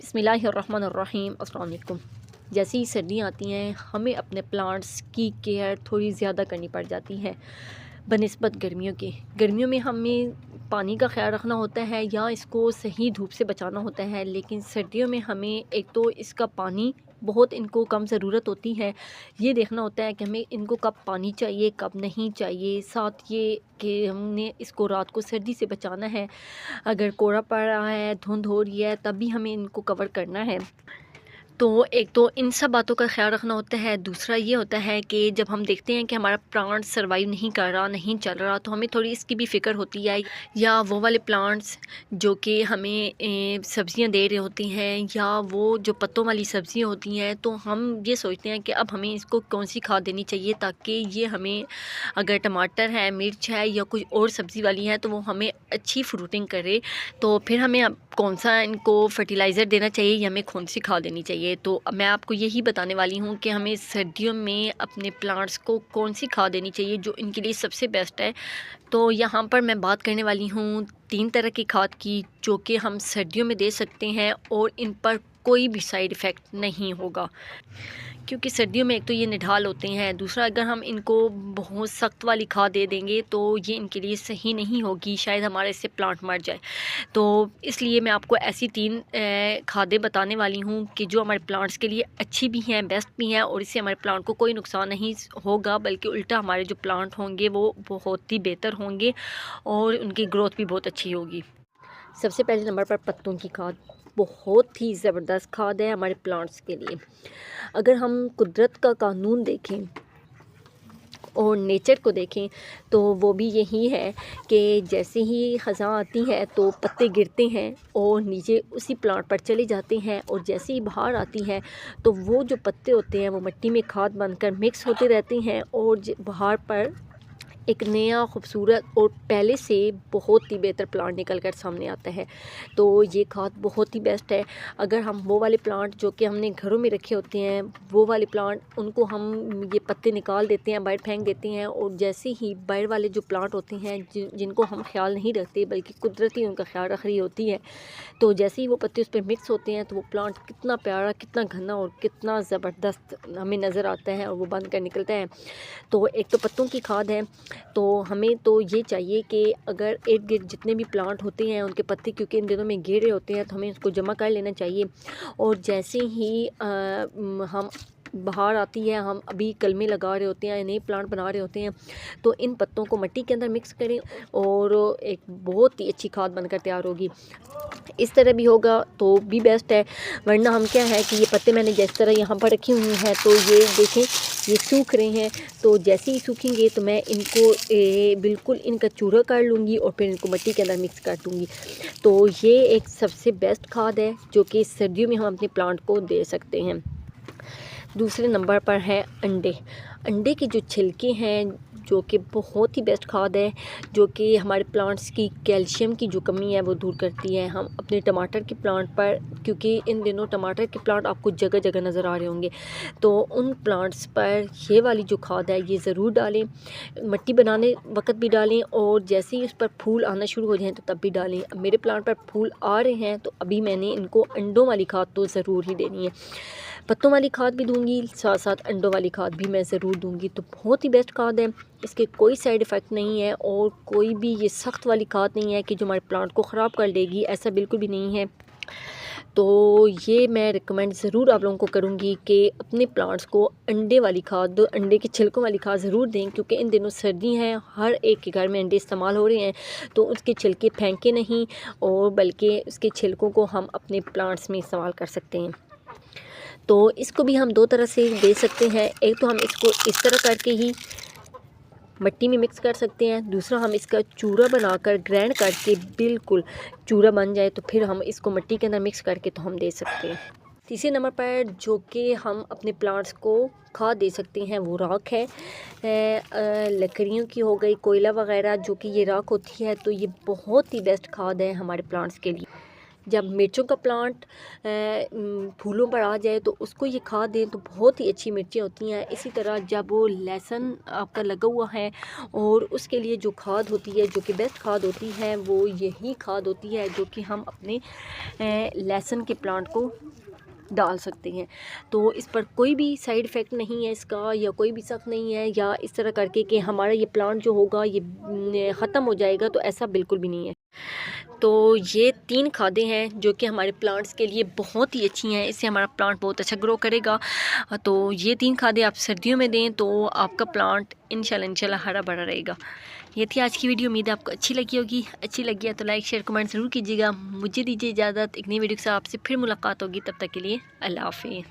बिस्मिल्लाहिर्रहमानिर्रहीम। अस्सलाम वालेकुम। जैसे ही सर्दियाँ आती हैं हमें अपने प्लांट्स की केयर थोड़ी ज़्यादा करनी पड़ जाती है बनिस्बत गर्मियों के। गर्मियों में हमें पानी का ख्याल रखना होता है या इसको सही धूप से बचाना होता है, लेकिन सर्दियों में हमें एक तो इसका पानी बहुत इनको कम ज़रूरत होती है, ये देखना होता है कि हमें इनको कब पानी चाहिए कब नहीं चाहिए। साथ ये कि हमने इसको रात को सर्दी से बचाना है, अगर कोहरा पड़ रहा है धुंध हो रही है तब भी हमें इनको कवर करना है। तो एक तो इन सब बातों का ख़्याल रखना होता है। दूसरा ये होता है कि जब हम देखते हैं कि हमारा प्लांट सर्वाइव नहीं कर रहा, नहीं चल रहा, तो हमें थोड़ी इसकी भी फ़िक्र होती है। या वो वाले प्लांट्स जो कि हमें सब्ज़ियां दे रहे होती हैं, या वो जो पत्तों वाली सब्ज़ियां होती हैं, तो हम ये सोचते हैं कि अब हमें इसको कौन सी खाद देनी चाहिए ताकि ये हमें, अगर टमाटर है, मिर्च है या कोई और सब्ज़ी वाली है, तो वो हमें अच्छी फ्रूटिंग करे। तो फिर हमें अब कौन सा इनको फर्टिलाइज़र देना चाहिए या हमें कौन सी खाद देनी चाहिए। तो अब मैं आपको यही बताने वाली हूँ कि हमें सर्दियों में अपने प्लांट्स को कौन सी खाद देनी चाहिए जो इनके लिए सबसे बेस्ट है। तो यहाँ पर मैं बात करने वाली हूँ 3 तरह की खाद की जो कि हम सर्दियों में दे सकते हैं और इन पर कोई भी साइड इफ़ेक्ट नहीं होगा, क्योंकि सर्दियों में एक तो ये निढाल होते हैं, दूसरा अगर हम इनको बहुत सख्त वाली खाद दे देंगे तो ये इनके लिए सही नहीं होगी, शायद हमारे इससे प्लांट मर जाए। तो इसलिए मैं आपको ऐसी 3 खादें बताने वाली हूँ कि जो हमारे प्लांट्स के लिए अच्छी भी हैं, बेस्ट भी हैं, और इससे हमारे प्लांट को कोई नुकसान नहीं होगा, बल्कि उल्टा हमारे जो प्लांट होंगे वो बहुत ही बेहतर होंगे और उनकी ग्रोथ भी बहुत अच्छी होगी। सबसे पहले नंबर पर पत्तों की खाद बहुत ही ज़बरदस्त खाद है हमारे प्लांट्स के लिए। अगर हम कुदरत का कानून देखें और नेचर को देखें तो वो भी यही है कि जैसे ही ख़ज़ां आती है तो पत्ते गिरते हैं और नीचे उसी प्लांट पर चले जाते हैं, और जैसे ही बाहर आती है तो वो जो पत्ते होते हैं वो मिट्टी में खाद बनकर मिक्स होते रहते हैं और बाहर पर एक नया खूबसूरत और पहले से बहुत ही बेहतर प्लांट निकल कर सामने आता है। तो ये खाद बहुत ही बेस्ट है। अगर हम वो वाले प्लांट जो कि हमने घरों में रखे होते हैं, वो वाले प्लांट उनको हम ये पत्ते निकाल देते हैं, बाहर फेंक देते हैं, और जैसे ही बाहर वाले जो प्लांट होते हैं जिनको हम ख्याल नहीं रखते बल्कि कुदरती उनका ख्याल रख रही होती है, तो जैसे ही वो पत्ते उस पर मिक्स होते हैं तो वो प्लांट कितना प्यारा, कितना घना और कितना ज़बरदस्त हमें नज़र आता है और वो बन कर निकलता है। तो एक तो पत्तों की खाद है। तो हमें तो ये चाहिए कि अगर इर्द गिर्द जितने भी प्लांट होते हैं उनके पत्ते, क्योंकि इन दिनों में गिर रहे होते हैं, तो हमें उसको जमा कर लेना चाहिए। और जैसे ही हम बाहर आती है, हम अभी कलमे लगा रहे होते हैं, नए प्लांट बना रहे होते हैं, तो इन पत्तों को मिट्टी के अंदर मिक्स करें और एक बहुत ही अच्छी खाद बनकर तैयार होगी। इस तरह भी होगा तो भी बेस्ट है, वरना हम क्या है कि ये पत्ते मैंने जिस तरह यहाँ पर रखी हुई हैं तो ये देखें ये सूख रहे हैं, तो जैसे ही सूखेंगे तो मैं इनको बिल्कुल इनका चूरा कर लूँगी और फिर इनको मिट्टी के अंदर मिक्स कर दूँगी। तो ये एक सबसे बेस्ट खाद है जो कि सर्दियों में हम अपने प्लांट को दे सकते हैं। दूसरे नंबर पर है अंडे। अंडे के जो छिलके हैं जो कि बहुत ही बेस्ट खाद है, जो कि हमारे प्लांट्स की कैल्शियम की जो कमी है वो दूर करती है। हम अपने टमाटर के प्लांट पर, क्योंकि इन दिनों टमाटर के प्लांट आपको जगह जगह नज़र आ रहे होंगे, तो उन प्लांट्स पर ये वाली जो खाद है ये ज़रूर डालें। मिट्टी बनाने वक्त भी डालें और जैसे ही उस पर फूल आना शुरू हो जाएँ तो तब भी डालें। अब मेरे प्लांट पर फूल आ रहे हैं तो अभी मैंने इनको अंडों वाली खाद तो ज़रूर ही देनी है। पत्तों वाली खाद भी दूंगी, साथ साथ अंडों वाली खाद भी मैं ज़रूर दूंगी। तो बहुत ही बेस्ट खाद है, इसके कोई साइड इफ़ेक्ट नहीं है और कोई भी ये सख्त वाली खाद नहीं है कि जो हमारे प्लांट को ख़राब कर देगी, ऐसा बिल्कुल भी नहीं है। तो ये मैं रिकमेंड ज़रूर आप लोगों को करूँगी कि अपने प्लांट्स को अंडे वाली खाद, अंडे के छिलकों वाली खाद ज़रूर दें, क्योंकि इन दिनों सर्दी है, हर एक के घर में अंडे इस्तेमाल हो रहे हैं, तो उसके छिलके फेंके नहीं और बल्कि उसके छिलकों को हम अपने प्लांट्स में इस्तेमाल कर सकते हैं। तो इसको भी हम 2 तरह से दे सकते हैं। एक तो हम इसको इस तरह करके ही मिट्टी में मिक्स कर सकते हैं, दूसरा हम इसका चूरा बनाकर ग्राइंड करके बिल्कुल चूरा बन जाए तो फिर हम इसको मिट्टी के अंदर मिक्स करके तो हम दे सकते हैं। तीसरे नंबर पर जो कि हम अपने प्लांट्स को खाद दे सकते हैं वो राख है। लकड़ियों की हो गई, कोयला वगैरह, जो कि ये राख होती है, तो ये बहुत ही बेस्ट खाद है हमारे प्लांट्स के लिए। जब मिर्चों का प्लांट फूलों पर आ जाए तो उसको ये खाद दें तो बहुत ही अच्छी मिर्चें होती हैं। इसी तरह जब वो लहसुन आपका लगा हुआ है और उसके लिए जो खाद होती है, जो कि बेस्ट खाद होती है, वो यही खाद होती है जो कि हम अपने लहसुन के प्लांट को डाल सकते हैं। तो इस पर कोई भी साइड इफ़ेक्ट नहीं है इसका, या कोई भी सख्त नहीं है, या इस तरह करके कि हमारा ये प्लांट जो होगा ये ख़त्म हो जाएगा, तो ऐसा बिल्कुल भी नहीं है। तो ये 3 खादें हैं जो कि हमारे प्लांट्स के लिए बहुत ही अच्छी हैं, इससे हमारा प्लांट बहुत अच्छा ग्रो करेगा। तो ये 3 खादें आप सर्दियों में दें तो आपका प्लांट इंशाल्लाह हरा भरा रहेगा। ये थी आज की वीडियो, उम्मीद है आपको अच्छी लगी होगी। अच्छी लगी है तो लाइक शेयर कमेंट ज़रूर कीजिएगा। मुझे दीजिए इजाज़त, एक नई वीडियो के साथ आपसे फिर मुलाकात होगी। तब तक के लिए अल्लाह हाफ़िज़।